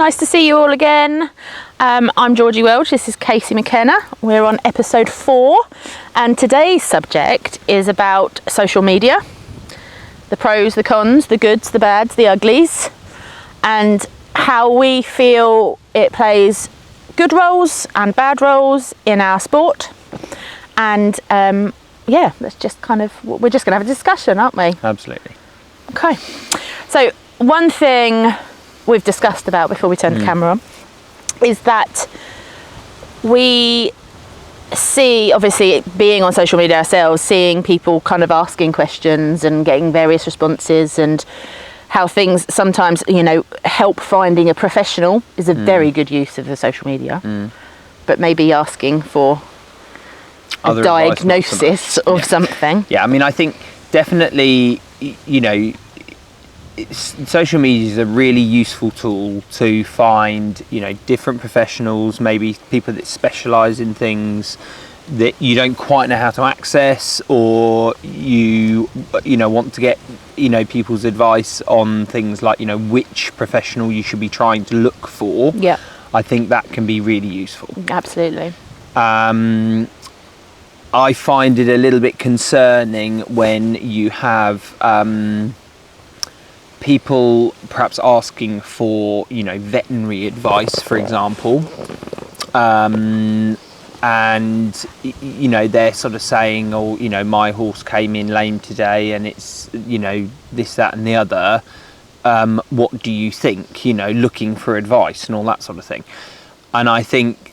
Nice to see you all again. I'm Georgie Welch, this is Casey McKenna. We're on episode 4 and today's subject is about social media. The pros, the cons, the goods, the bads, the uglies, and how we feel it plays good roles and bad roles in our sport. And let's just we're just going to have a discussion, aren't we? Absolutely. Okay. So one thing we've discussed about before we turn the camera on is that we see, obviously being on social media ourselves, seeing people kind of asking questions and getting various responses, and how things sometimes, help finding a professional is a very good use of the social media, but maybe asking for a diagnosis of something. Yeah, I mean, I think definitely, social media is a really useful tool to find, different professionals, maybe people that specialise in things that you don't quite know how to access, or you want to get, people's advice on things like, which professional you should be trying to look for. Yeah. I think that can be really useful. Absolutely. I find it a little bit concerning when you have people perhaps asking for, veterinary advice, for example, and they're sort of saying, oh, my horse came in lame today and it's, this, that and the other. What do you think? Looking for advice and all that sort of thing. And I think,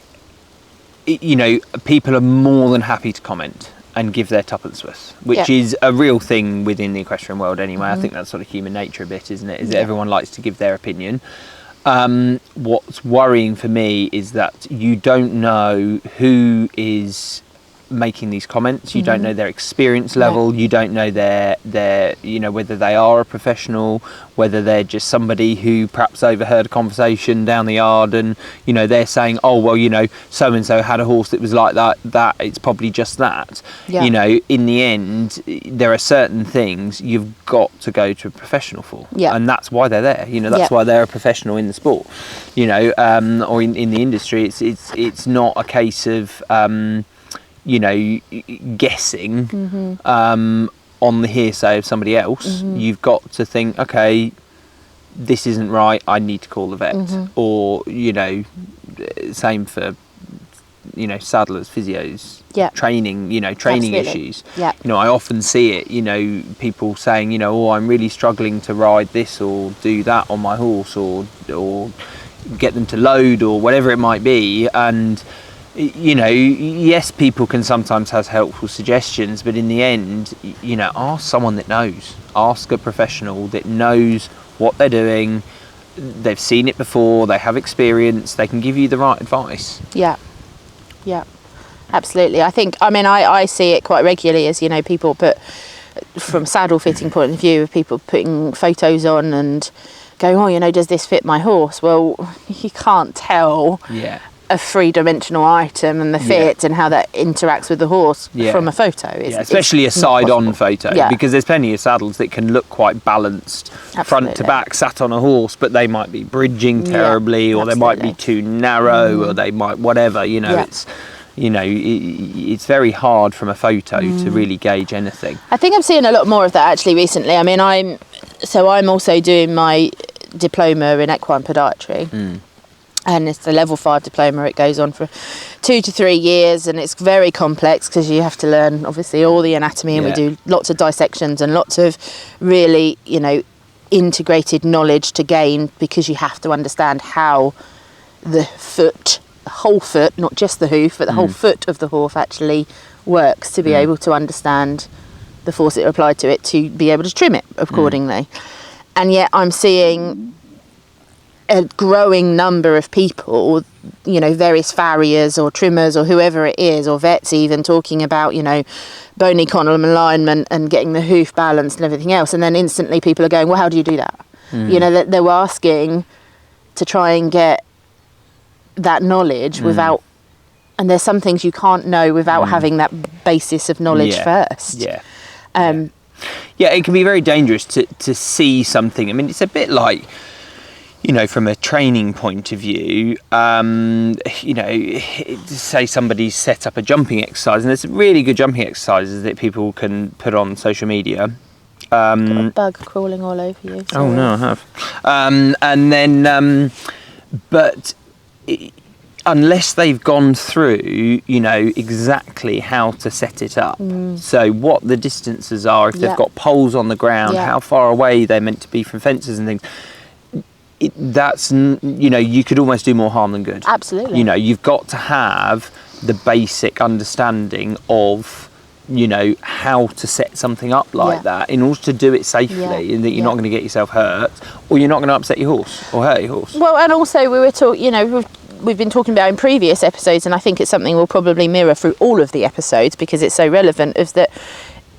people are more than happy to comment and give their tuppence worth, which is a real thing within the equestrian world anyway. I think that's sort of human nature a bit, isn't it? Is that everyone likes to give their opinion. What's worrying for me is that you don't know who is making these comments. You don't know their experience level. You don't know their whether they are a professional, whether they're just somebody who perhaps overheard a conversation down the yard and they're saying, oh well, so and so had a horse that was like that it's probably just that. In the end, there are certain things you've got to go to a professional for, and that's why they're there. That's why they're a professional in the sport, or in the industry. It's not a case of guessing on the hearsay of somebody else. You've got to think, okay, this isn't right, I need to call the vet. Or same for saddlers, physios, training, training issues. I often see it, people saying, oh, I'm really struggling to ride this or do that on my horse, or get them to load, or whatever it might be. And yes, people can sometimes have helpful suggestions, but in the end, ask someone that knows. Ask a professional that knows what they're doing. They've seen it before, they have experience, they can give you the right advice. Yeah, absolutely. I see it quite regularly as, people put, from saddle fitting point of view, of people putting photos on and going, oh, does this fit my horse? Well, you can't tell a three-dimensional item and the fit and how that interacts with the horse from a photo. Especially a side-on photo, because there's plenty of saddles that can look quite balanced front to back, sat on a horse, but they might be bridging terribly, or they might be too narrow, or they might whatever. It's very hard from a photo to really gauge anything. I think I'm seeing a lot more of that actually recently. I mean, I'm also doing my diploma in equine podiatry. And it's the level 5 diploma. It goes on for 2 to 3 years, and it's very complex because you have to learn obviously all the anatomy, and we do lots of dissections and lots of really, integrated knowledge to gain, because you have to understand how the whole foot, not just the hoof, but the whole foot of the horse actually works, to be able to understand the force that applied to it, to be able to trim it accordingly. And yet I'm seeing a growing number of people, various farriers or trimmers or whoever it is, or vets even, talking about, bony column alignment and getting the hoof balanced and everything else. And then instantly people are going, well, how do you do that? They were asking to try and get that knowledge without, and there's some things you can't know without having that basis of knowledge first. It can be very dangerous to see something. I mean, it's a bit like, you know, from a training point of view, you know, say somebody's set up a jumping exercise, and there's really good jumping exercises that people can put on social media. Got a bug crawling all over you. Sorry. Oh no, I have. And then, but unless they've gone through, you know, exactly how to set it up, so what the distances are, if they've got poles on the ground, how far away they're meant to be from fences and things. That's, you know, you could almost do more harm than good. Absolutely. You know, you've got to have the basic understanding of, you know, how to set something up like that in order to do it safely, and that you're not going to get yourself hurt, or you're not going to upset your horse or hurt your horse. Well, and also we were talking, you know, we've been talking about in previous episodes, and I think it's something we'll probably mirror through all of the episodes because it's so relevant, is that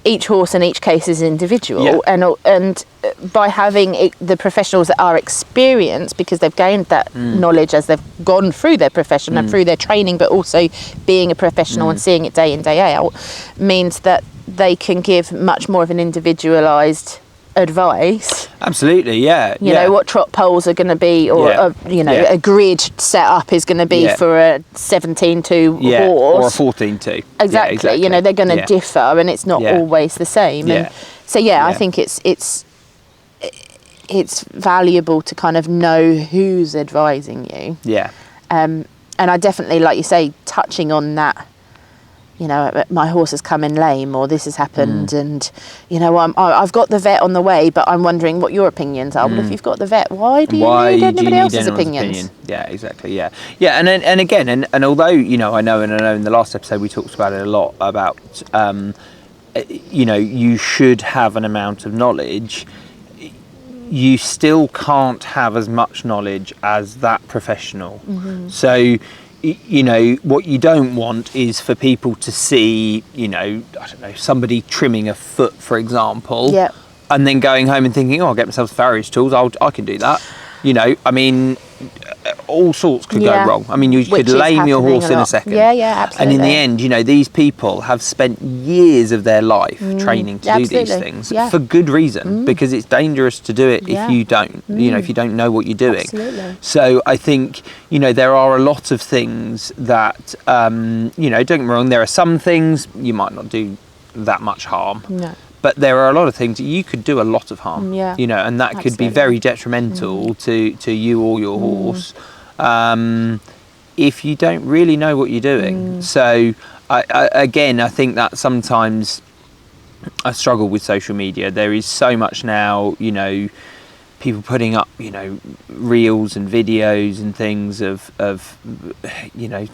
each horse in each case is individual, and by having the professionals that are experienced, because they've gained that knowledge as they've gone through their profession and through their training, but also being a professional and seeing it day in, day out, means that they can give much more of an individualised advice. Absolutely, yeah. You know, what trot poles are going to be, or a grid set up is going to be for a 17-2 horse. Or a 14-2. Exactly. You know, they're going to differ, and it's not always the same. And so, I think it's valuable to kind of know who's advising you. Yeah. And I definitely, like you say, touching on that, you know, my horse has come in lame, or this has happened, and, you know, I've got the vet on the way, but I'm wondering what your opinions are. Well, if you've got the vet, why do you need anybody else's opinions? Yeah, exactly, yeah. And again, and although, you know, I know in the last episode we talked about it a lot, about, you know, you should have an amount of knowledge, you still can't have as much knowledge as that professional. So, you know, what you don't want is for people to see, you know, I don't know, somebody trimming a foot, for example, and then going home and thinking, oh, I'll get myself farriers tools, I can do that. You know, I mean, all sorts could go wrong. I mean, you could lame your horse in a second. Yeah, absolutely. And in the end, you know, these people have spent years of their life training to do these things for good reason, because it's dangerous to do it if you don't, you know, if you don't know what you're doing. Absolutely. So I think, you know, there are a lot of things that, you know, don't get me wrong, there are some things you might not do that much harm. No. But there are a lot of things that you could do a lot of harm, you know, and that could be very detrimental to you or your horse if you don't really know what you're doing. So, I think that sometimes I struggle with social media. There is so much now, you know, people putting up, you know, reels and videos and things of you know,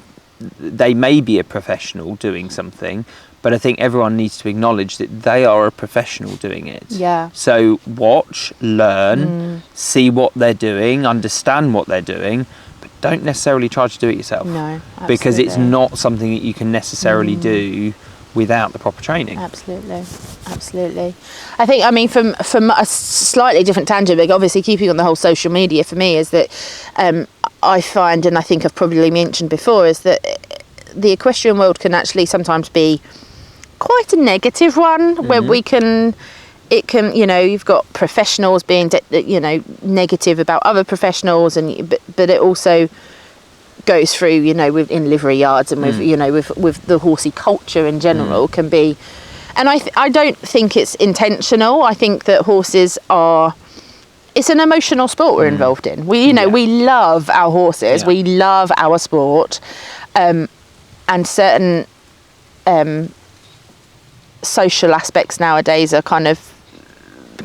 they may be a professional doing something, but I think everyone needs to acknowledge that they are a professional doing it. Yeah. So watch, learn, see what they're doing, understand what they're doing, but don't necessarily try to do it yourself. No, absolutely. Because it's not something that you can necessarily do without the proper training. Absolutely. I think, I mean, from a slightly different tangent, but obviously keeping on the whole social media for me, is that I find, and I think I've probably mentioned before, is that the equestrian world can actually sometimes be quite a negative one, where it can, you know, you've got professionals being, you know, negative about other professionals, but it also goes through, you know, in livery yards and with, you know, with the horsey culture in general can be, and I don't think it's intentional. I think that horses are, it's an emotional sport we're involved in. We, you know, we love our horses, we love our sport, and certain social aspects nowadays are kind of,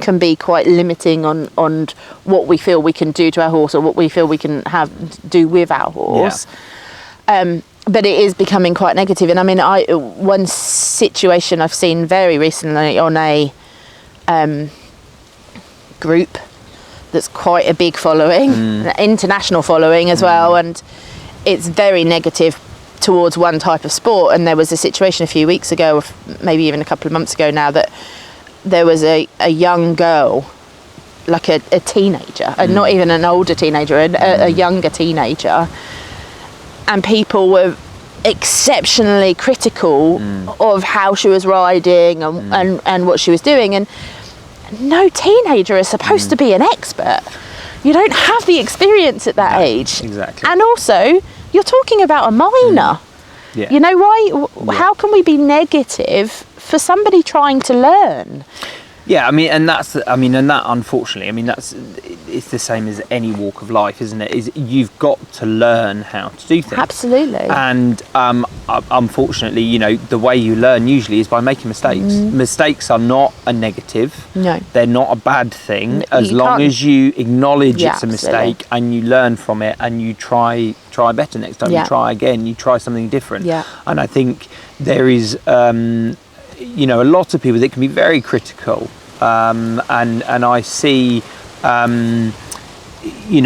can be quite limiting on what we feel we can do to our horse, or what we feel we can do with our horse. But it is becoming quite negative. And I mean, one situation I've seen very recently on a group that's quite a big following, an international following as well, and it's very negative towards one type of sport. And there was a situation a few weeks ago, or maybe even a couple of months ago now, that there was a young girl, like a teenager, not even an older teenager, a younger teenager, and people were exceptionally critical of how she was riding and what she was doing. And no teenager is supposed to be an expert. You don't have the experience at that age. Exactly. And also, you're talking about a minor. Yeah. You know, how can we be negative for somebody trying to learn? Yeah, and that unfortunately, it's the same as any walk of life, isn't it? Is you've got to learn how to do things. Absolutely. And unfortunately, the way you learn usually is by making mistakes. Mistakes are not a negative. No. They're not a bad thing, as long as you acknowledge it's a mistake and you learn from it and you try better next time. You try again, you try something different. Yeah. And I think there is a lot of people that can be very critical, and I see, but you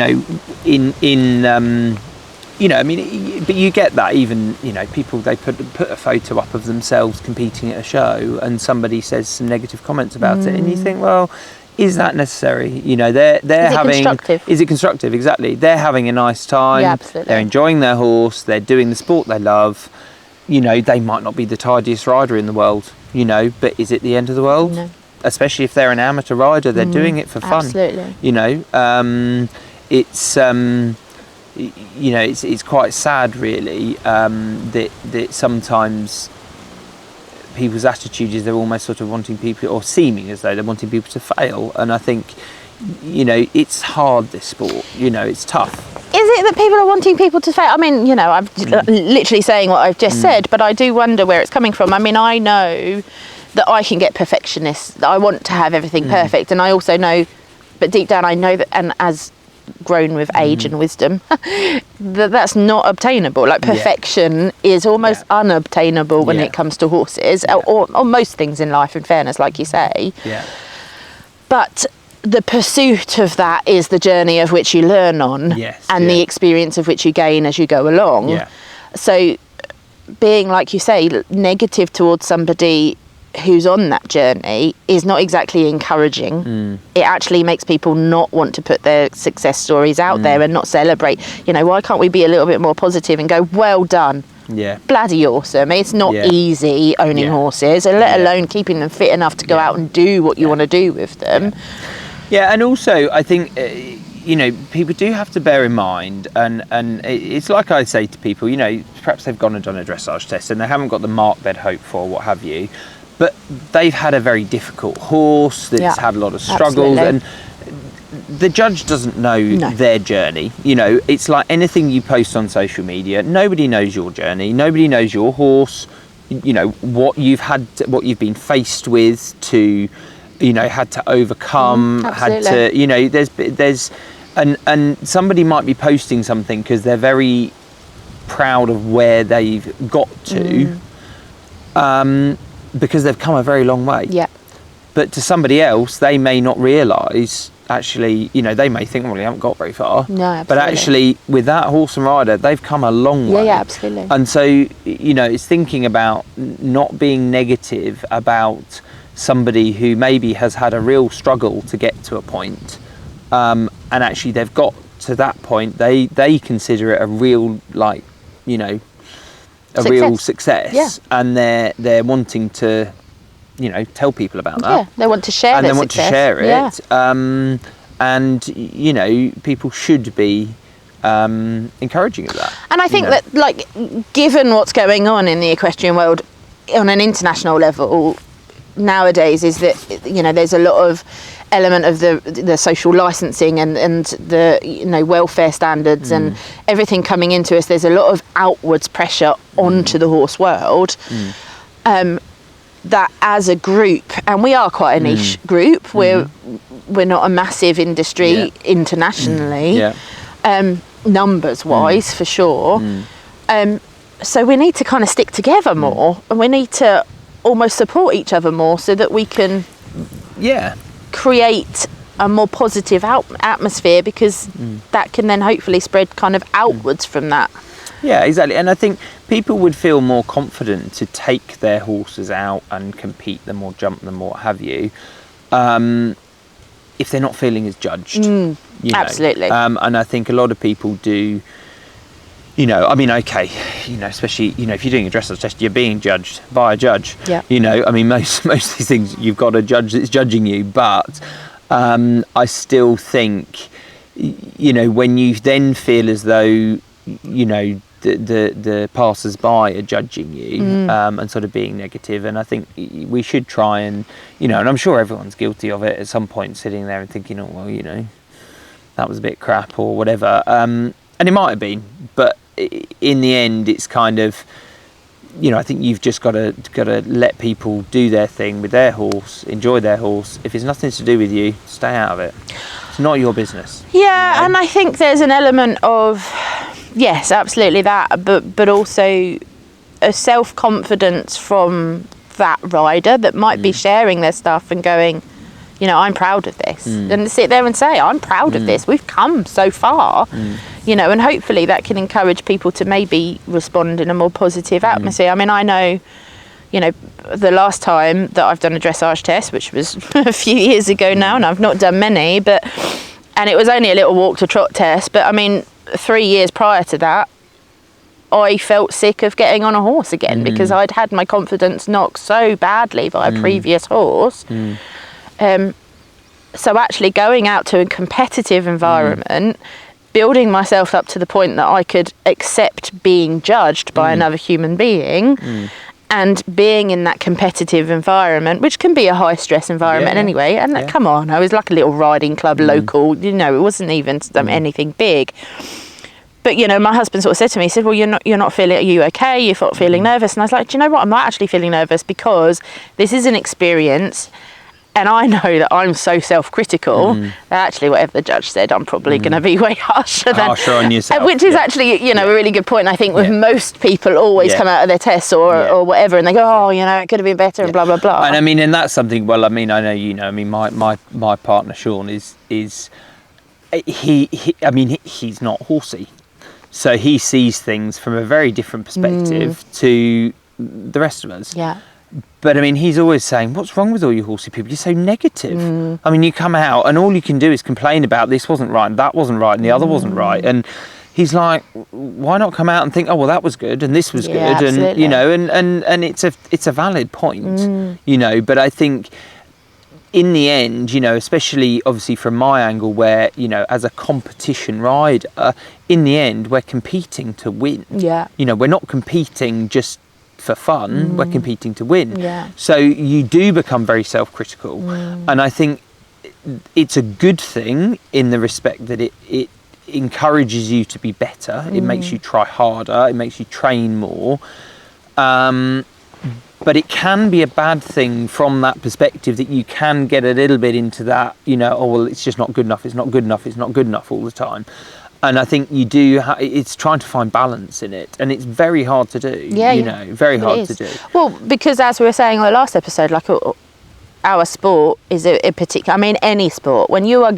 get that even, people, they put a photo up of themselves competing at a show and somebody says some negative comments about it, and you think, well, is that necessary? They're having. Constructive? Is it constructive? Exactly. They're having a nice time. Yeah, absolutely. They're enjoying their horse. They're doing the sport they love. They might not be the tidiest rider in the world. But is it the end of the world? No. Especially if they're an amateur rider, they're doing it for fun. Absolutely. It's quite sad, really, that sometimes people's attitude is they're almost sort of wanting people, or seeming as though they're wanting people to fail. And I think, it's hard, this sport. It's tough. Is it that people are wanting people to fail? I'm literally saying what I've just said, but I do wonder where it's coming from. I know that I can get perfectionist. I want to have everything perfect. And I also know, but deep down I know that, and as grown with age and wisdom, that's not obtainable. Like, perfection is almost unobtainable when it comes to horses, or most things in life, in fairness, like you say. Yeah. But the pursuit of that is the journey of which you learn on, and the experience of which you gain as you go along. Yeah. So being, like you say, negative towards somebody who's on that journey is not exactly encouraging. It actually makes people not want to put their success stories out there and not celebrate. Why can't we be a little bit more positive and go, well done? Yeah. Bloody awesome. It's not easy owning horses, and let alone keeping them fit enough to go out and do what you want to do with them. Yeah, and also I think people do have to bear in mind, and it's like I say to people, perhaps they've gone and done a dressage test and they haven't got the mark they'd hoped for, what have you, but they've had a very difficult horse that's had a lot of struggles, and the judge doesn't know their journey. It's like anything you post on social media. Nobody knows your journey. Nobody knows your horse. What you've been faced with to, had to overcome. Had to. There's, and somebody might be posting something because they're very proud of where they've got to, because they've come a very long way. Yeah. But to somebody else, they may not realise, actually, they may think, well, they haven't got very far. No, absolutely. But actually, with that horse and rider, they've come a long way. Yeah, absolutely. And so, it's thinking about not being negative about somebody who maybe has had a real struggle to get to a point. And actually, they've got to that point, they consider it a real, real success. Yeah. And they're wanting to, tell people about that. Yeah, they want to share and their they success. Want to share it. Yeah. And people should be encouraging of that. And I think that, given what's going on in the equestrian world on an international level nowadays, is that there's a lot of element of the social licensing and the welfare standards and everything coming into us. There's a lot of outwards pressure onto the horse world. That as a group, and we are quite a niche group, we're not a massive industry internationally, numbers wise for sure. So we need to kind of stick together more, and we need to almost support each other more so that we can create a more positive atmosphere, because that can then hopefully spread kind of outwards from that. Yeah, exactly. And I think people would feel more confident to take their horses out and compete them or jump them or what have you, if they're not feeling as judged. Absolutely. And I think a lot of people do, especially, if you're doing a dressage test, you're being judged by a judge. Yeah. Most of these things, you've got a judge that's judging you, but I still think when you then feel as though, the passers-by are judging you and sort of being negative. And I think we should try and, and I'm sure everyone's guilty of it at some point, sitting there and thinking, oh, well, that was a bit crap or whatever. And it might have been, but in the end, it's kind of, I think you've just got to let people do their thing with their horse, enjoy their horse. If it's nothing to do with you, stay out of it. It's not your business. Yeah, and I think there's an element of, yes, absolutely that, but also a self-confidence from that rider that might be sharing their stuff and going, I'm proud of this. And sit there and say, I'm proud of this. We've come so far, and hopefully that can encourage people to maybe respond in a more positive atmosphere. I mean, I know, the last time that I've done a dressage test, which was a few years ago now, and I've not done many, and it was only a little walk to trot test, but I mean, 3 years prior to that, I felt sick of getting on a horse again because I'd had my confidence knocked so badly by a previous horse. So actually going out to a competitive environment, building myself up to the point that I could accept being judged by another human being, and being in that competitive environment, which can be a high stress environment anyway. And come on, I was like a little riding club local, it wasn't even anything big. But, my husband sort of said to me, he said, well, you're not feeling, are you okay? You're not feeling nervous? And I was like, do you know what? I'm not actually feeling nervous because this is an experience. And I know that I'm so self-critical that actually whatever the judge said, I'm probably going to be way harsher on yourself. Which is actually, a really good point. I think with most people always come out of their tests or whatever and they go, oh, it could have been better and blah, blah, blah. And I mean, and that's something, well, I mean, I know, my partner, Sean, is he's not horsey. So he sees things from a very different perspective to the rest of us. Yeah. But I mean, he's always saying, what's wrong with all you horsey people? You're so negative. I mean, you come out and all you can do is complain about this wasn't right and that wasn't right and the other wasn't right. And he's like, why not come out and think, oh, well, that was good and this was good. Absolutely. And it's a valid point, but I think in the end, especially obviously from my angle where, as a competition rider, in the end, we're competing to win. Yeah. We're not competing just for fun, we're competing to win. Yeah. So you do become very self-critical. And I think it's a good thing in the respect that it encourages you to be better. It makes you try harder. It makes you train more. But it can be a bad thing from that perspective that you can get a little bit into that, oh, well, it's just not good enough. It's not good enough. It's not good enough all the time. And I think you do, it's trying to find balance in it. And it's very hard to do, very hard to do. Well, because as we were saying on the last episode, like our sport is a particular, I mean, any sport, when you are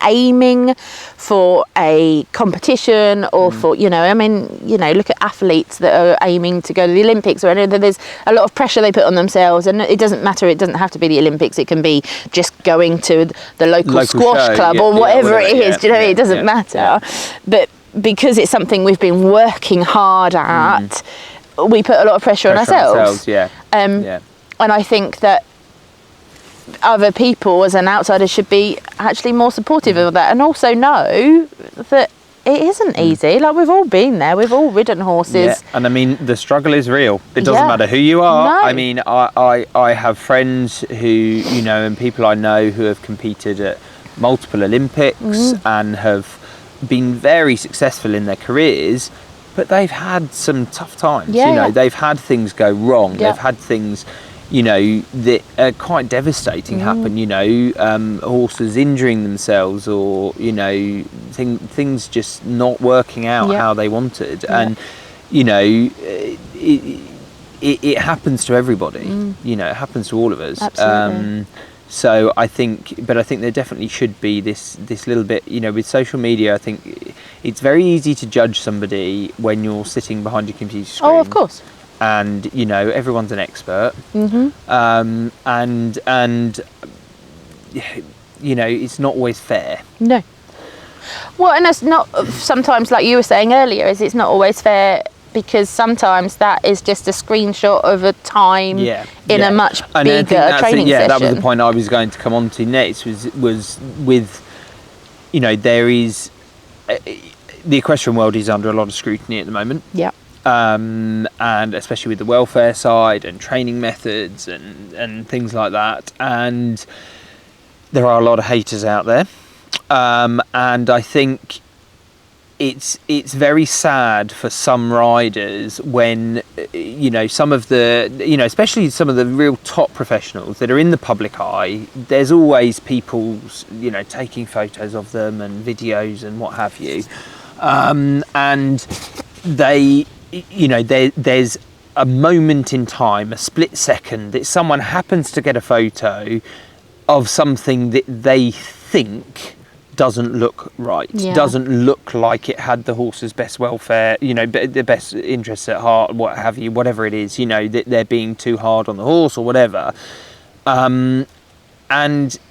aiming for a competition or for, look at athletes that are aiming to go to the Olympics or anything, there's a lot of pressure they put on themselves, and it doesn't matter, it doesn't have to be the Olympics, it can be just going to the local squash show, club or whatever it is, it doesn't matter. But because it's something we've been working hard at, we put a lot of pressure on ourselves. And I think that other people as an outsider should be actually more supportive of that, and also know that it isn't easy. Like, we've all been there, we've all ridden horses, and I mean, the struggle is real. It doesn't matter who you are. No. I mean, I have friends who, and people I know who have competed at multiple Olympics and have been very successful in their careers, but they've had some tough times. They've had things go wrong. They've had things that are quite devastating happen, horses injuring themselves or, things just not working out how they wanted. And, it happens to everybody, it happens to all of us. Absolutely. So I think there definitely should be this little bit, with social media. I think it's very easy to judge somebody when you're sitting behind your computer screen. Oh, of course. And everyone's an expert, and it's not always fair. No. Well, and it's not sometimes, like you were saying earlier, it's not always fair because sometimes that is just a screenshot of a time in a much bigger training session. That was the point I was going to come on to next. Was with you know, there is the equestrian world is under a lot of scrutiny at the moment. Yeah. And especially with the welfare side and training methods and things like that. And there are a lot of haters out there. And I think it's very sad for some riders when, you know, some of the, you know, especially some of the real top professionals that are in the public eye, there's always people, you know, taking photos of them and videos and what have you. And they, you know, there's a moment in time, a split second, that someone happens to get a photo of something that they think doesn't look right, doesn't look like it had the horse's best welfare, you know, the best interests at heart, what have you, whatever it is, you know, that they're being too hard on the horse or whatever. And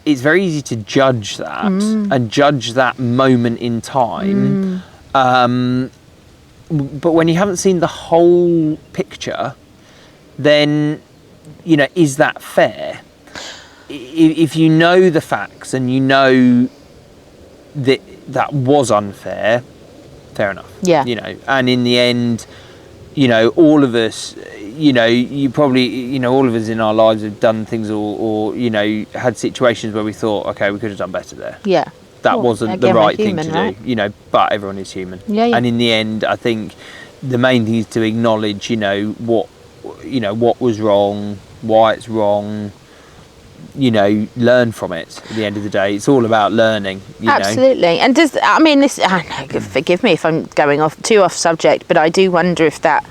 it's very easy to judge that and judge that moment in time. But when you haven't seen the whole picture, then, you know, is that fair? If you know the facts and you know that was unfair, fair enough. Yeah. You know, and in the end, you know, all of us, you know, you probably, you know, all of us in our lives have done things or you know, had situations where we thought, okay, we could have done better there. Yeah. That wasn't the right thing to do, right? you know, but everyone is human. Yeah. And in the end, I think the main thing is to acknowledge, you know, what was wrong, why it's wrong, you know, learn from it at the end of the day. It's all about learning, you Absolutely. know. And I mean, this, forgive me if I'm going off subject, but I do wonder if that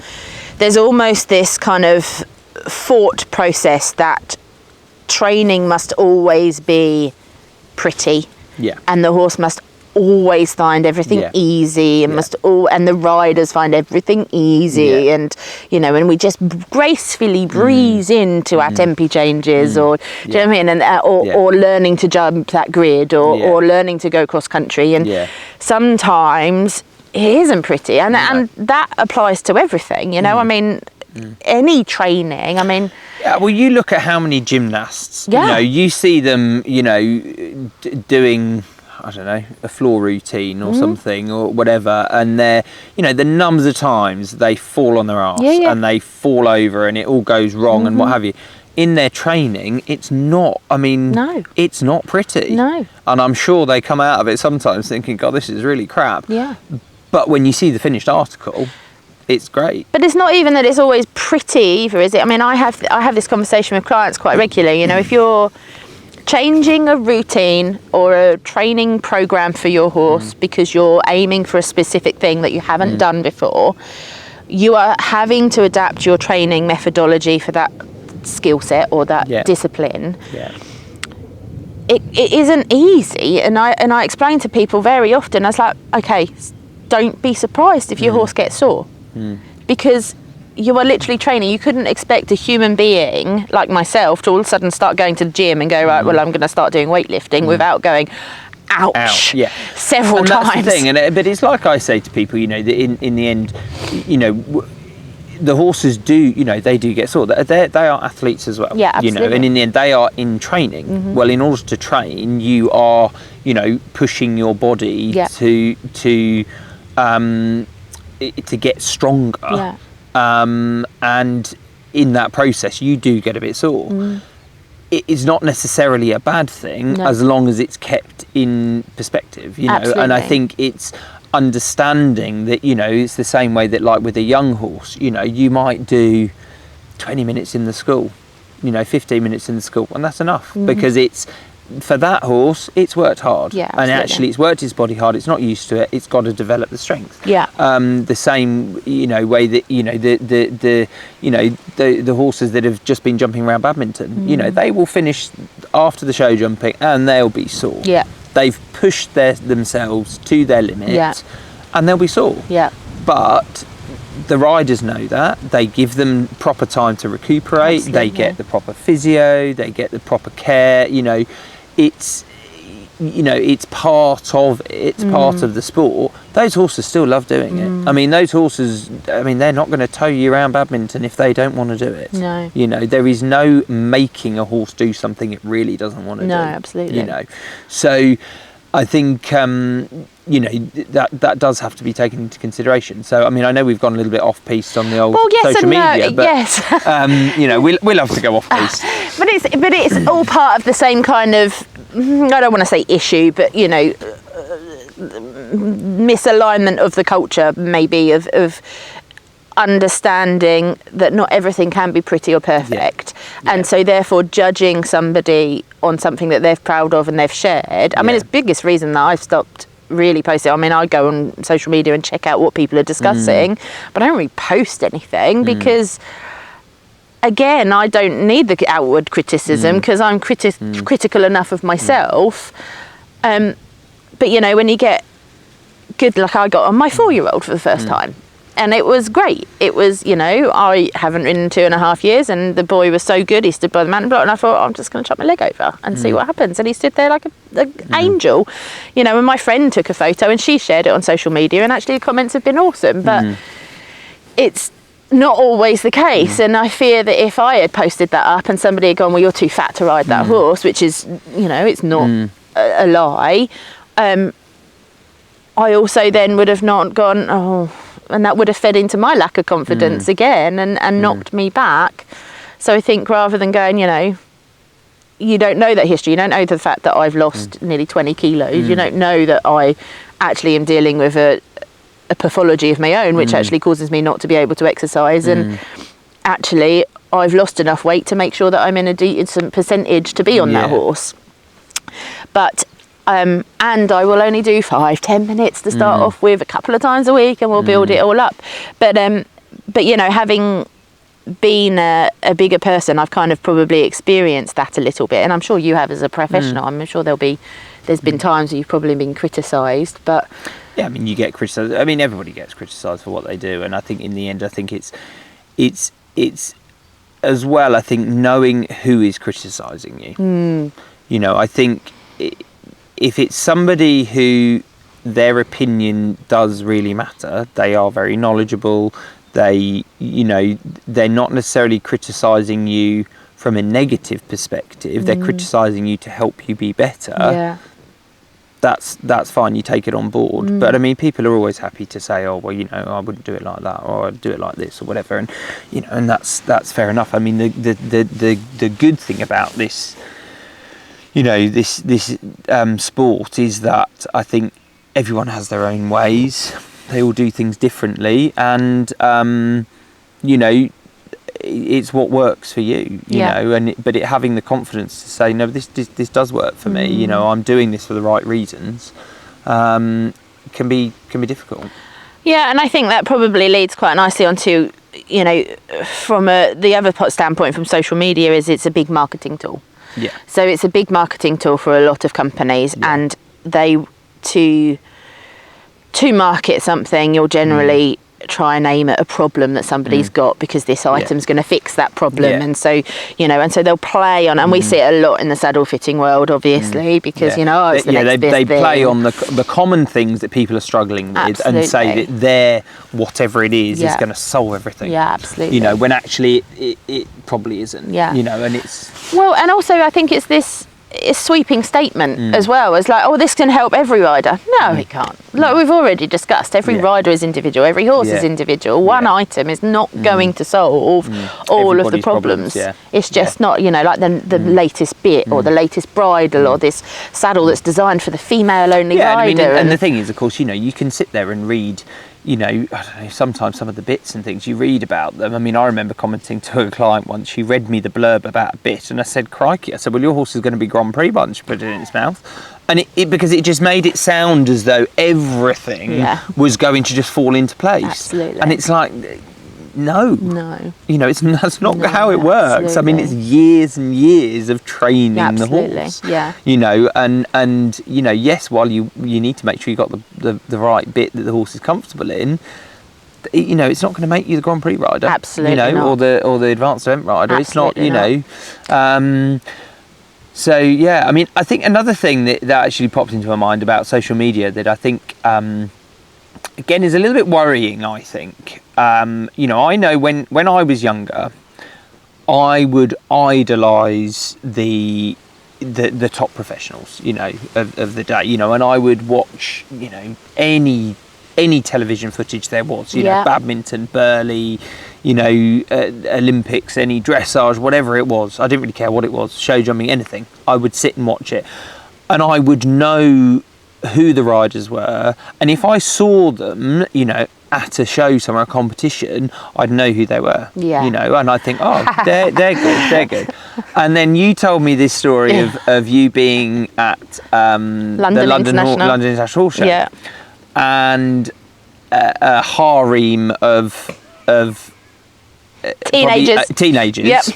there's almost this kind of thought process that training must always be pretty. Yeah. And the horse must always find everything easy and and the riders find everything easy and, you know, and we just gracefully breeze into our tempi changes or, do you know what I mean? And, or learning to jump that grid or learning to go cross country. And sometimes it isn't pretty. And that applies to everything, you know, I mean, any training, I mean... Yeah, well, you look at how many gymnasts, you know, you see them, you know, doing, I don't know, a floor routine or something or whatever, and they're, you know, the numbers of times they fall on their arse and they fall over and it all goes wrong and what have you. In their training, it's not, I mean, it's not pretty. No. And I'm sure they come out of it sometimes thinking, God, this is really crap. Yeah. But when you see the finished article, it's great. But it's not even that it's always pretty either, is it? I mean, I have this conversation with clients quite regularly. You know, if you're changing a routine or a training program for your horse because you're aiming for a specific thing that you haven't done before, you are having to adapt your training methodology for that skill set or that discipline. Yeah. It isn't easy, and I explain to people very often, I was like, okay, don't be surprised if your horse gets sore. Because you are literally training. You couldn't expect a human being like myself to all of a sudden start going to the gym and go, right, well, I'm going to start doing weightlifting without going, ouch, several times. That's the thing, but it's like I say to people, you know, that in the end, you know, the horses do, you know, they do get sore. They are athletes as well. Yeah, absolutely. You know, and in the end, they are in training. Well, in order to train, you are, you know, pushing your body to get stronger, and in that process you do get a bit sore. It is not necessarily a bad thing as long as it's kept in perspective, you know. Absolutely. And I think it's understanding that, you know, it's the same way that, like with a young horse, you know, you might do 20 minutes in the school, you know, 15 minutes in the school, and that's enough because it's, for that horse, it's worked hard, and actually it's worked his body hard. It's not used to it. It's got to develop the strength. The same, you know, way that, you know, the horses that have just been jumping around badminton, you know, they will finish after the show jumping and they'll be sore. They've pushed themselves to their limit, and they'll be sore. But the riders know that. They give them proper time to recuperate. They get the proper physio. They get the proper care. You know, it's, you know, it's part of it. It's part of the sport. Those horses still love doing it. I mean, those horses, I mean, they're not going to tow you around badminton if they don't want to do it. No. You know, there is no making a horse do something it really doesn't want to do. No, absolutely. You know, so I think that does have to be taken into consideration. So I mean, I know we've gone a little bit off piste on the old social media, but we love to go off piste. But it's all part of the same kind of, I don't want to say issue, but misalignment of the culture, maybe of understanding that not everything can be pretty or perfect, and so therefore judging somebody on something that they're proud of and they've shared. I mean, it's the biggest reason that I've stopped really posting. I mean, I go on social media and check out what people are discussing, but I don't really post anything because, again, I don't need the outward criticism because I'm critical enough of myself. But when you get good, like I got on my 4-year-old for the first time. And it was great. It was, I haven't ridden in 2.5 years, and the boy was so good. He stood by the mountain block, and I thought, I'm just going to chop my leg over and see what happens. And he stood there like an angel, and my friend took a photo and she shared it on social media, and actually the comments have been awesome. But it's not always the case, and I fear that if I had posted that up and somebody had gone, well, you're too fat to ride that horse, which is, it's not a lie. I also then would have not gone, and that would have fed into my lack of confidence again and knocked me back. So I think rather than going, you don't know that history, you don't know the fact that I've lost nearly 20 kilos, you don't know that I actually am dealing with a pathology of my own, which actually causes me not to be able to exercise, and actually I've lost enough weight to make sure that I'm in a decent percentage to be on that horse. But and I will only do 5-10 minutes to start off with, a couple of times a week, and we'll build it all up. But having been a bigger person, I've kind of probably experienced that a little bit, and I'm sure you have as a professional. I'm sure there's been times where you've probably been criticised, but yeah, I mean, you get criticised. I mean, everybody gets criticised for what they do, and I think in the end, I think it's as well. I think knowing who is criticising you. I think. If it's somebody who their opinion does really matter, they are very knowledgeable, they're not necessarily criticising you from a negative perspective, they're criticising you to help you be better, that's fine, you take it on board. But I mean, people are always happy to say, I wouldn't do it like that, or I'd do it like this, or whatever, and and that's fair enough. I mean, the good thing about this, this sport is that I think everyone has their own ways. They all do things differently, and it's what works for you. But having the confidence to say, no, this does work for me. I'm doing this for the right reasons. Can be difficult. Yeah, and I think that probably leads quite nicely onto from the other standpoint from social media is it's a big marketing tool. Yeah. So it's a big marketing tool for a lot of companies, and they to market something, you'll generally try and aim at a problem that somebody's got, because this item's going to fix that problem, and so they'll play on, and we see it a lot in the saddle fitting world, obviously, because it's the next they thing. play on the common things that people are struggling with. Absolutely. And say that their whatever it is going to solve everything. Yeah, absolutely. When actually it probably isn't. Yeah. And it's and also I think it's this sweeping statement as well, as like, this can help every rider. No, it can't. Like we've already discussed, every rider is individual, every horse is individual. One item is not going to solve all everybody's of the problems. It's just not, like the latest bit or the latest bridle or this saddle that's designed for the female only rider. And the thing is, of course, you can sit there and read, I don't know, sometimes some of the bits and things, you read about them. I mean, I remember commenting to a client once, she read me the blurb about a bit, and I said, crikey, I said, well, your horse is going to be Grand Prix once you put it in its mouth. And because it just made it sound as though everything was going to just fall into place. Absolutely. And it's like, no. That's not how it works. Absolutely. I mean, it's years and years of training the horse. Yeah. And yes, while you need to make sure you got the right bit that the horse is comfortable in, it's not going to make you the Grand Prix rider. Absolutely not. or the advanced event rider. Absolutely it's not. So yeah, I mean, I think another thing that actually popped into my mind about social media that I think again is a little bit worrying, I think. I know when I was younger, I would idolise the the top professionals, you know, of the day, you know, and I would watch, you know, any television footage there was, you know, badminton, Burley, you know, Olympics, any dressage, whatever it was. I didn't really care what it was, show jumping, anything. I would sit and watch it, and I would know who the riders were, and if I saw them, you know, at a show somewhere, a competition, I'd know who they were, you know, and I think, oh, they're good. And then you told me this story of you being at the London International Horse Show, and a harem of teenagers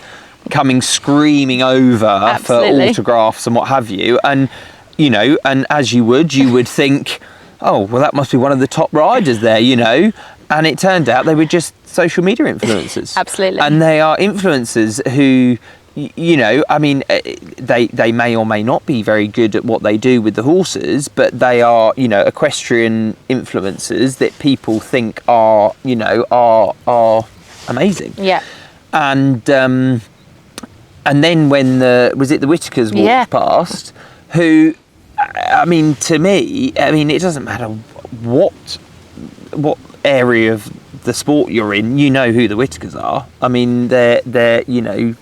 coming screaming over for autographs and what have you, and you know, and as you would think, oh, well, that must be one of the top riders there, you know, and it turned out they were just social media influencers. Absolutely. And they are influencers who, you know, I mean, they may or may not be very good at what they do with the horses, but they are, you know, equestrian influencers that people think are, you know, are amazing. Yeah. And then when the Whitakers walked past, who, I mean, to me, I mean, it doesn't matter what area of the sport you're in, you know who the Whitakers are. I mean, they're you know,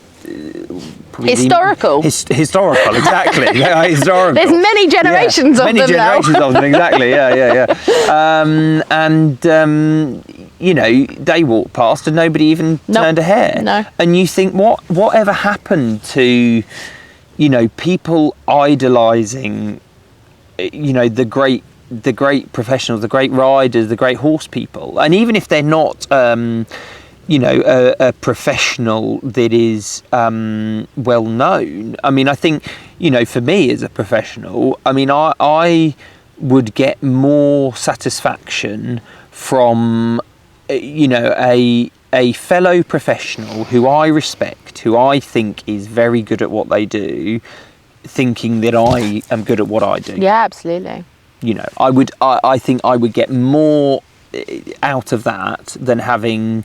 historical. Historical, exactly. They are historical. There's many generations of them. Many generations of them, exactly. And you know, they walked past and nobody even turned a hair. No. And you think, whatever happened to, you know, people idolising, you know, the great professionals, the great riders, the great horse people, and even if they're not, you know, a professional that is well known. I mean, I think, you know, for me as a professional, I mean, I would get more satisfaction from, you know, a fellow professional who I respect, who I think is very good at what they do, thinking that I am good at what I do. Yeah, absolutely. You know, I think I would get more out of that than having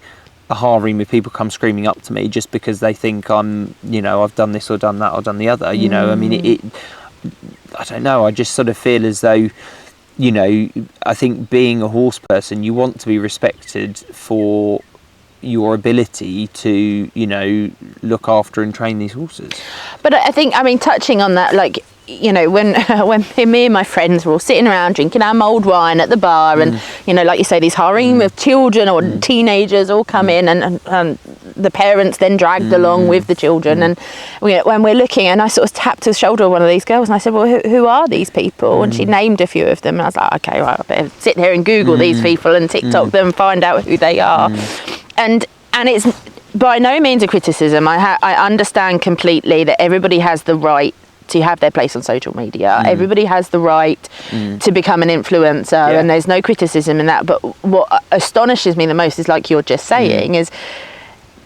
a harem of people come screaming up to me just because they think I'm, you know, I've done this or done that or done the other. You know, I mean, I don't know. I just sort of feel as though, you know, I think being a horse person, you want to be respected for your ability to, you know, look after and train these horses. But I think, I mean, touching on that, like, you know, when me and my friends were all sitting around drinking our mulled wine at the bar, and you know, like you say, these harem of children or teenagers all come in, and the parents then dragged along with the children, and when we're looking, and I sort of tapped the shoulder of one of these girls, and I said, well, who are these people? And she named a few of them, and I was like, okay, right, I better sit here and Google these people and TikTok them, find out who they are. And it's by no means a criticism. I understand completely that everybody has the right to have their place on social media. Everybody has the right to become an influencer, and there's no criticism in that. But what astonishes me the most is, like you're just saying, is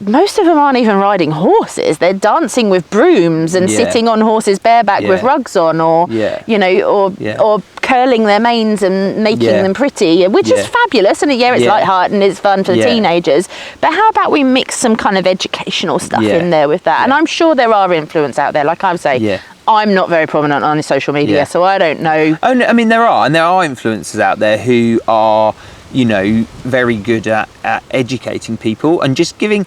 most of them aren't even riding horses. They're dancing with brooms and sitting on horses bareback with rugs on, or you know, or curling their manes and making them pretty, which is fabulous. And it's lighthearted and it's fun for the teenagers. But how about we mix some kind of educational stuff in there with that? And I'm sure there are influencers out there. Like I say, I'm not very prominent on social media, so I don't know. Oh, no, I mean, there are influencers out there who are, you know, very good at educating people and just giving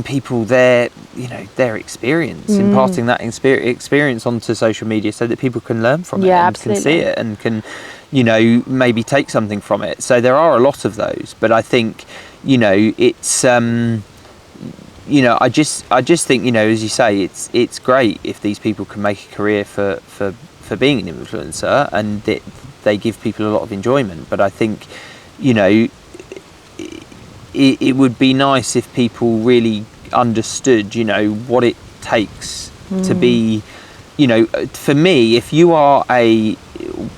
people their, you know, their experience, imparting that experience onto social media so that people can learn from it and absolutely. can see it and can, you know, maybe take something from it. So there are a lot of those, but I think, you know, it's you know, I just think, you know, as you say, it's great if these people can make a career for being an influencer, and that they give people a lot of enjoyment. But I think, you know, it would be nice if people really understood, you know, what it takes to be, you know, for me, if you are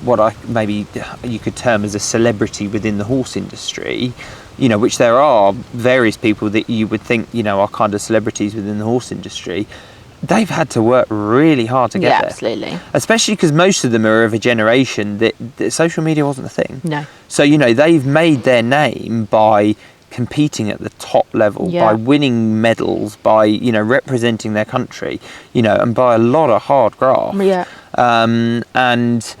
what maybe you could term as a celebrity within the horse industry, you know, which there are various people that you would think, you know, are kind of celebrities within the horse industry, they've had to work really hard to get there. Absolutely. Especially because most of them are of a generation that social media wasn't a thing. No. So, you know, they've made their name by competing at the top level, Yeah. by winning medals, by, you know, representing their country, you know, and by a lot of hard graft. Yeah. And,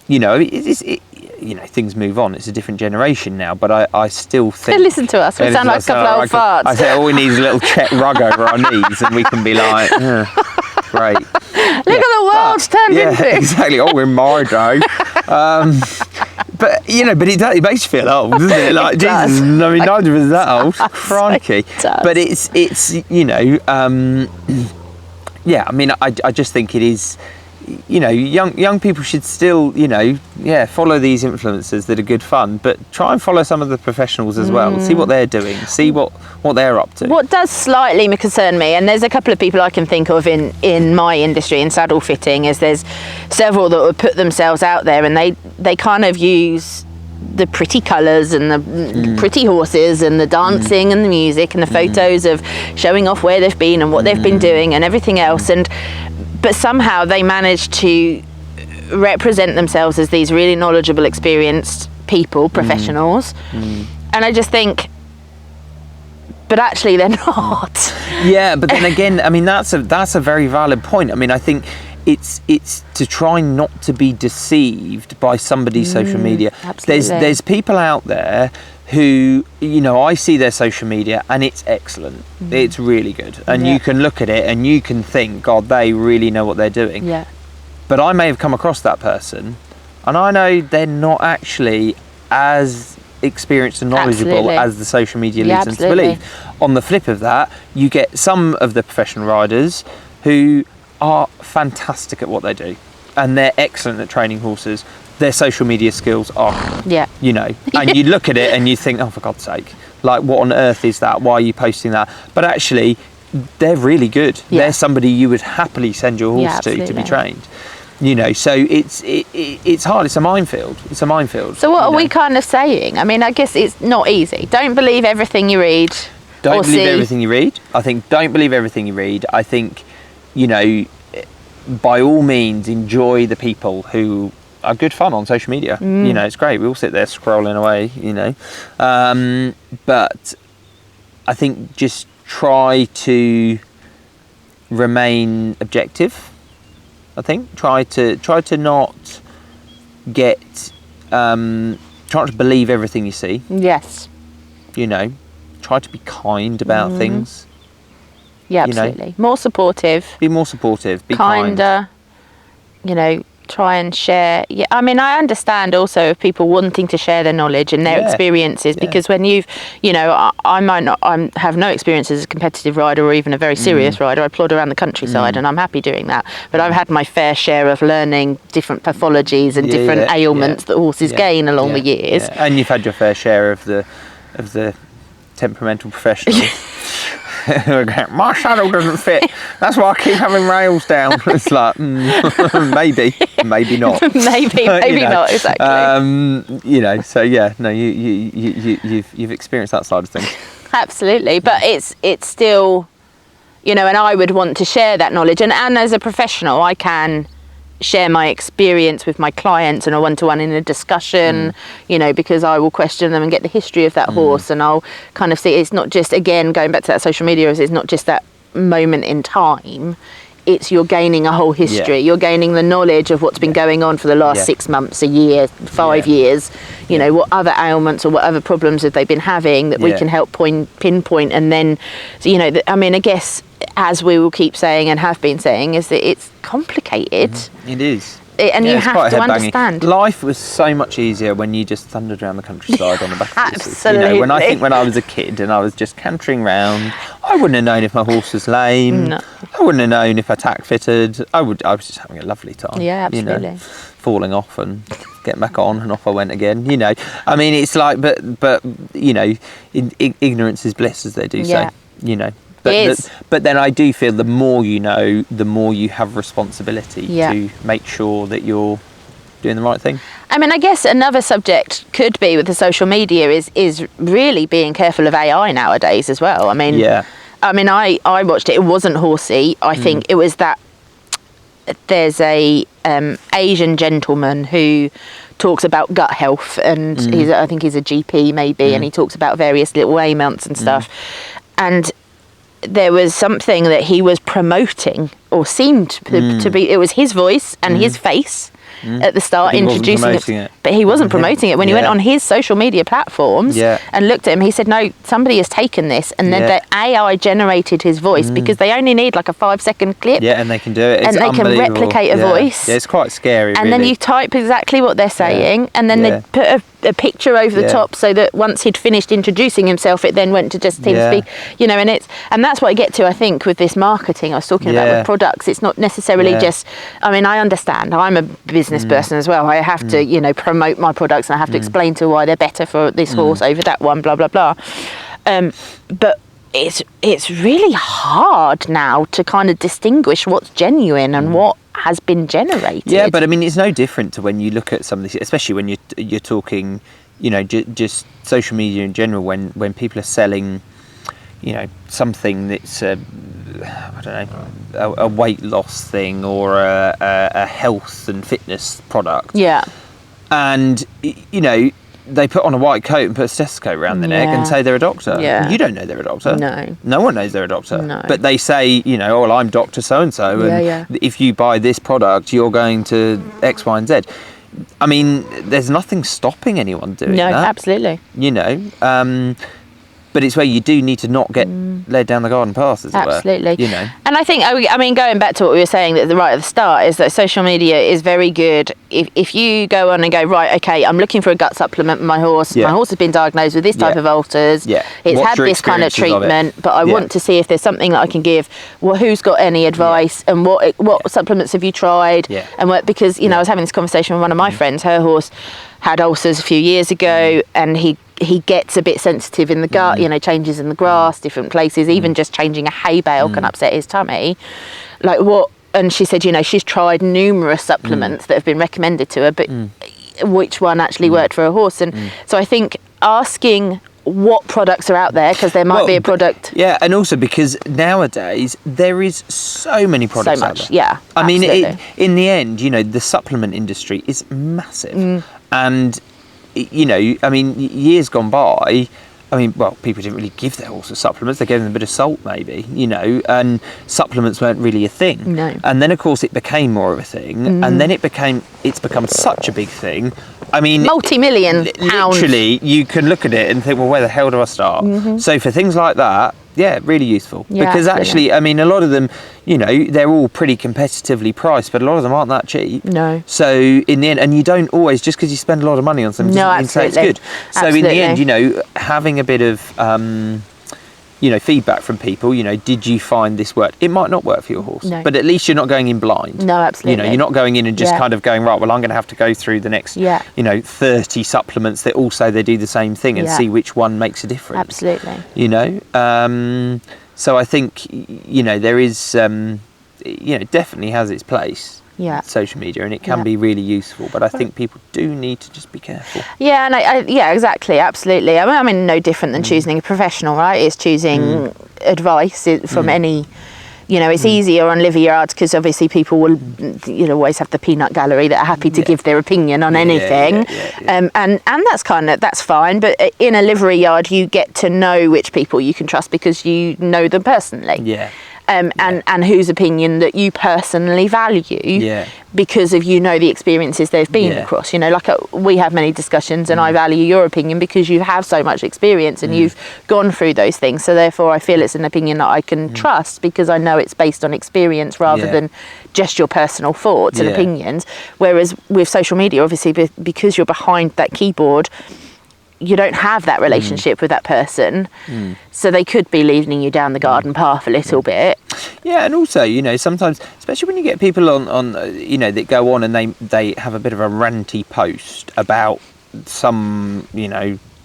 you know, you know, things move on. It's a different generation now, but I still think... Listen to us. We sound like a couple of old farts. I say all we need is a little Czech rug over our knees and we can be like, great. Look at the world's turned into it. Exactly. Oh, we're my day. But, you know, but it makes you feel old, doesn't it? Like, Jesus, I mean, neither of us that old. Crikey. It does. But it's you know, yeah, I mean, I just think it is... You know, young people should still, you know, follow these influencers that are good fun, but try and follow some of the professionals as well. See what they're doing. See what they're up to. What does slightly concern me, and there's a couple of people I can think of in my industry, in saddle fitting, is there's several that would put themselves out there and they kind of use the pretty colours and the pretty horses and the dancing and the music and the photos of showing off where they've been and what they've been doing and everything else, but somehow they manage to represent themselves as these really knowledgeable, experienced people, professionals. And I just think, but actually they're not. Yeah, but then again, I mean, that's a very valid point. I mean, I think it's to try not to be deceived by somebody's social media. Absolutely. There's people out there who, you know, I see their social media and it's excellent. It's really good. And you can look at it and you can think, God, they really know what they're doing. Yeah. But I may have come across that person and I know they're not actually as experienced and knowledgeable as the social media leads them to believe. On the flip of that, you get some of the professional riders who are fantastic at what they do and they're excellent at training horses. Their social media skills are, you know, and you look at it and you think, oh, for God's sake, like, what on earth is that? Why are you posting that? But actually, they're really good. They're somebody you would happily send your horse to be trained. You know, so it's hard. It's a minefield. So what are we kind of saying? I mean, I guess it's not easy. Don't believe everything you read. Don't believe everything you read. I think don't believe everything you read. I think, you know, by all means, enjoy the people who are good fun on social media. You know, it's great. We all sit there scrolling away, you know. But I think just try to remain objective. I think try to not get try not to believe everything you see. Yes. You know, try to be kind about things. Yeah, absolutely. You know? More supportive. Be more supportive. Be kinder. You know, try and share. Yeah, I mean, I understand also of people wanting to share their knowledge and their experiences, because when you've, you know, I might not, I have no experience as a competitive rider or even a very serious rider. I plod around the countryside and I'm happy doing that. But I've had my fair share of learning different pathologies and different ailments that horses gain along the years. Yeah. And you've had your fair share of the temperamental professional. My saddle doesn't fit. That's why I keep having rails down. It's like maybe not. maybe not exactly. You know, so you've experienced that side of things. Absolutely, but it's still, you know, and I would want to share that knowledge, and as a professional, I can share my experience with my clients in a one-to-one in a discussion, you know, because I will question them and get the history of that horse, and I'll kind of see it's not just, again, going back to that social media, it's not just that moment in time, it's you're gaining a whole history, you're gaining the knowledge of what's been going on for the last 6 months, a year, 5 years, you know, what other ailments or what other problems have they been having that we can help pinpoint, and then, you know, I mean, I guess, as we will keep saying and have been saying, is that it's complicated. It is. And you have to understand. Life was so much easier when you just thundered around the countryside on the back of horses. Absolutely. You know, when I was a kid and I was just cantering round, I wouldn't have known if my horse was lame. No. I wouldn't have known if I tack fitted. I was just having a lovely time. Yeah, absolutely. You know, falling off and getting back on, and off I went again. You know, I mean, it's like, but you know, ignorance is bliss, as they do say. You know. But then I do feel the more you know, the more you have responsibility to make sure that you're doing the right thing. I mean, I guess another subject could be with the social media is really being careful of AI nowadays as well. I mean, I watched it. It wasn't horsey. I think it was that there's a Asian gentleman who talks about gut health, and I think he's a GP maybe, and he talks about various little ailments and stuff. And there was something that he was promoting, or seemed to be. It was his voice and his face at the start introducing it, but he wasn't promoting it. When he went on his social media platforms and looked at him, he said, no, somebody has taken this, and then the AI generated his voice, because they only need like a 5-second clip, and they can do it, and they can replicate a voice. It's quite scary, and then you type exactly what they're saying, and then they put a picture over the top, so that once he'd finished introducing himself, it then went to just him speak, and that's what I get to, I think, with this marketing I was talking about with products. It's not necessarily just, I mean, I understand, I'm a business person as well. I have to, promote my products, and I have to explain to why they're better for this horse over that one, blah, blah, blah. But it's really hard now to kind of distinguish what's genuine and what has been generated. Yeah, but I mean, it's no different to when you look at some of this, especially when you're talking, just social media in general, when people are selling, something that's I don't know, a weight loss thing, or a health and fitness product. Yeah. And they put on a white coat and put a stethoscope around their neck and say they're a doctor. Yeah. You don't know they're a doctor. No. No one knows they're a doctor. No. But they say, oh, well, I'm Dr. So-and-so, and if you buy this product, you're going to X, Y, and Z. I mean, there's nothing stopping anyone doing that. No, absolutely. But it's where you do need to not get led down the garden path, as it were. Absolutely. And I think, I mean, going back to what we were saying right at the start, is that social media is very good. If you go on and go, right, okay, I'm looking for a gut supplement for my horse. My horse has been diagnosed with this type of ulcers. Yeah. It's had this kind of treatment, but I want to see if there's something that I can give. Well, who's got any advice, and what supplements have you tried? Yeah. And because, I was having this conversation with one of my friends. Her horse had ulcers a few years ago, and he gets a bit sensitive in the gut, changes in the grass, different places, even just changing a hay bale can upset his tummy. Like what? And she said, she's tried numerous supplements that have been recommended to her, but which one actually worked for her horse? And so I think asking what products are out there, because there might be a product. Yeah, and also because nowadays there is so many products out there. Yeah. I mean, in the end, the supplement industry is massive. And I mean, years gone by, people didn't really give their horses supplements. They gave them a bit of salt, maybe, and supplements weren't really a thing. No. And then, of course, it became more of a thing, and then it's become such a big thing. I mean, multi-million pounds. Literally, you can look at it and think, well, where the hell do I start? So for things like that, really useful. Yeah, because absolutely. actually, I mean, a lot of them, they're all pretty competitively priced, but a lot of them aren't that cheap. No. So in the end, and you don't always, just because you spend a lot of money on something, doesn't mean say it's good. So in the end, having a bit of, feedback from people, did you find this worked? It might not work for your horse, but at least you're not going in blind. No, absolutely. You're not going in and just kind of going, right, well, I'm going to have to go through the next, 30 supplements that also they do the same thing and see which one makes a difference. Absolutely. So I think, there is, definitely has its place. Social media, and it can be really useful, but I think people do need to just be careful. Yeah, and exactly, absolutely. I mean, no different than choosing a professional, right? It's choosing advice from any. It's easier on liver yards because obviously people will, always have the peanut gallery that are happy to give their opinion on anything, and that's fine. But in a livery yard, you get to know which people you can trust because you know them personally. Yeah. And whose opinion that you personally value because of the experiences they've been across. We have many discussions, and I value your opinion because you have so much experience and you've gone through those things. So therefore, I feel it's an opinion that I can trust because I know it's based on experience rather than just your personal thoughts and opinions. Whereas with social media, obviously, because you're behind that keyboard, you don't have that relationship with that person, so they could be leading you down the garden path a little bit. Yeah, and also, sometimes, especially when you get people on that go on and they have a bit of a ranty post about some,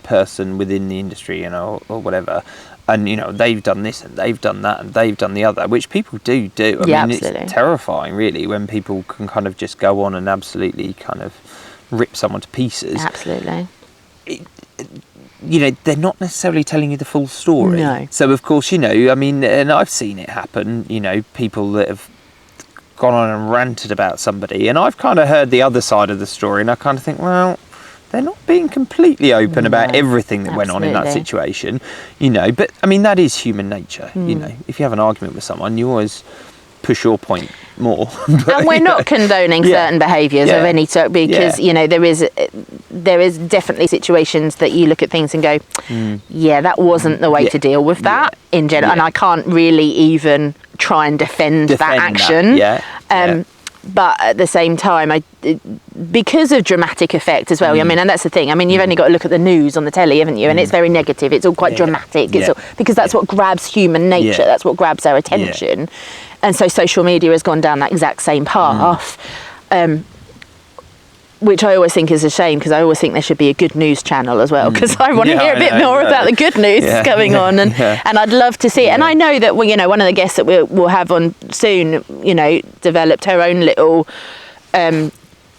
person within the industry, or whatever, and they've done this and they've done that and they've done the other, which people do. I mean, absolutely. It's terrifying, really, when people can kind of just go on and absolutely kind of rip someone to pieces. Absolutely. They're not necessarily telling you the full story. No. So of course, I mean, and I've seen it happen, people that have gone on and ranted about somebody, and I've kind of heard the other side of the story, and I kind of think, well, they're not being completely open about everything that went on in that situation, you know. But I mean, that is human nature. You know, if you have an argument with someone, you always push your point more. But, and we're not condoning certain behaviours of any sort, because you know, there is definitely situations that you look at things and go, yeah, that wasn't the way to deal with that in general, and I can't really even try and defend that action. But at the same time, because of dramatic effect as well, I mean, and that's the thing, I mean, you've only got to look at the news on the telly, haven't you, and it's very negative, it's all quite dramatic, it's all, because that's what grabs human nature, that's what grabs our attention, and so social media has gone down that exact same path, which I always think is a shame, because I always think there should be a good news channel as well, because I want to hear a bit more about the good news going on, and I'd love to see it. And I know that, well, you know, one of the guests that we'll have on soon, you know, developed her own little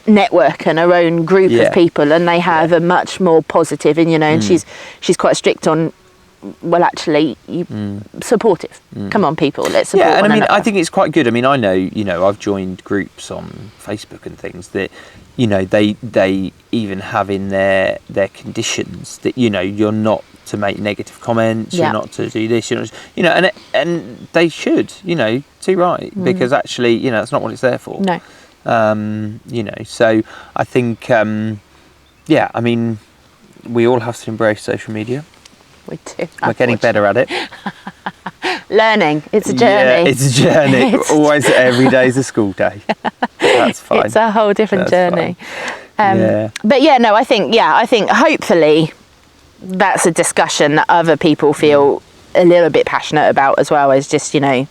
network and her own group of people, and they have a much more positive, and you know, and she's quite strict on, well, actually, supportive. Come on, people, let's support one another. I think it's quite good. I mean, I know, you know, I've joined groups on Facebook and things that, you know, they even have in their conditions that, you know, you're not to make negative comments, you're not to do this, you're not, you know, and they should, you know, too right, because actually, you know, that's not what it's there for. No. You know, so I think, I mean, we all have to embrace social media. We do. We're getting better at it. Learning. It's a journey. Yeah, it's a journey. Always, every day's a school day. That's fine. It's a whole different journey. But yeah, no, I think hopefully that's a discussion that other people feel a little bit passionate about as well, as just, you know,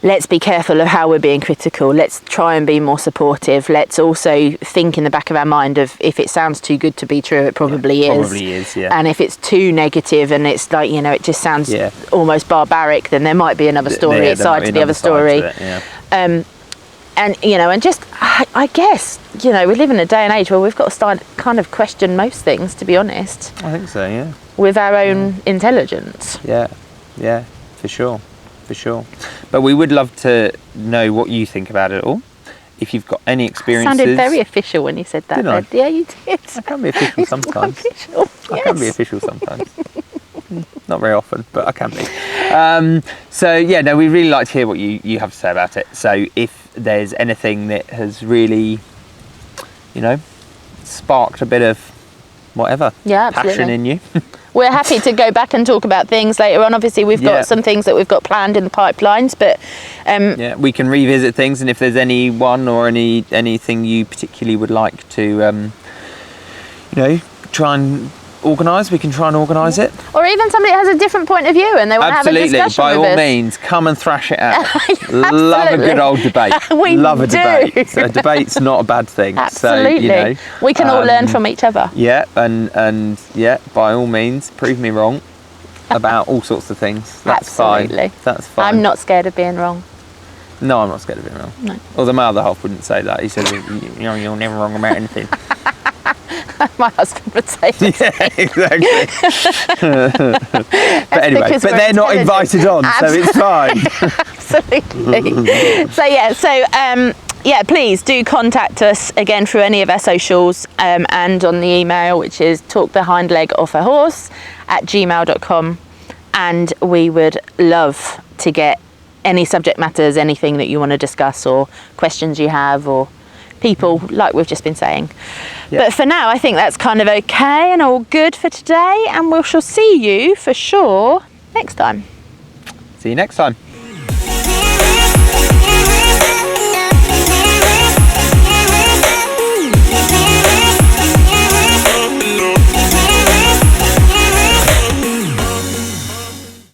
let's be careful of how we're being critical. Let's try and be more supportive. Let's also think in the back of our mind of, if it sounds too good to be true, it probably is. Probably is, yeah. And if it's too negative and it's like, you know, it just sounds almost barbaric, then there might be another story side to the other story. And, you know, and just, I guess, you know, we live in a day and age where we've got to start kind of question most things, to be honest. I think so, yeah. With our own intelligence. Yeah, for sure. But we would love to know what you think about it all. If you've got any experiences. Sounded very official when you said that. Did I? Yeah, you did. I can be official sometimes. I can be official sometimes. Not very often, but I can be. So yeah, no, we'd really like to hear what you have to say about it. So if there's anything that has really, you know, sparked a bit of whatever passion in you. We're happy to go back and talk about things later on. Obviously, we've got some things that we've got planned in the pipelines, but we can revisit things, and if there's anyone or anything you particularly would like to, you know, try and organise, we can try and organise it. Or even somebody has a different point of view and they want to have a discussion with us. By all means, come and thrash it out. Love a good old debate. Love a debate. So a debate's not a bad thing. Absolutely. So, you know, we can all learn from each other. Yeah, and by all means, prove me wrong about all sorts of things. That's fine. That's fine. I'm not scared of being wrong. No, I'm not scared of being wrong. No. Although my other half wouldn't say that. He says, you know, you're never wrong about anything. My husband would say that. Yeah, exactly. But anyway, but they're not invited on, so it's fine. Absolutely. So please do contact us again through any of our socials and on the email, which is talkthehindlegoffahorse@gmail.com, and we would love to get any subject matters, anything that you want to discuss or questions you have, or people like we've just been saying. But for now, I think that's kind of okay and all good for today, and we shall see you for sure next time. See you next time.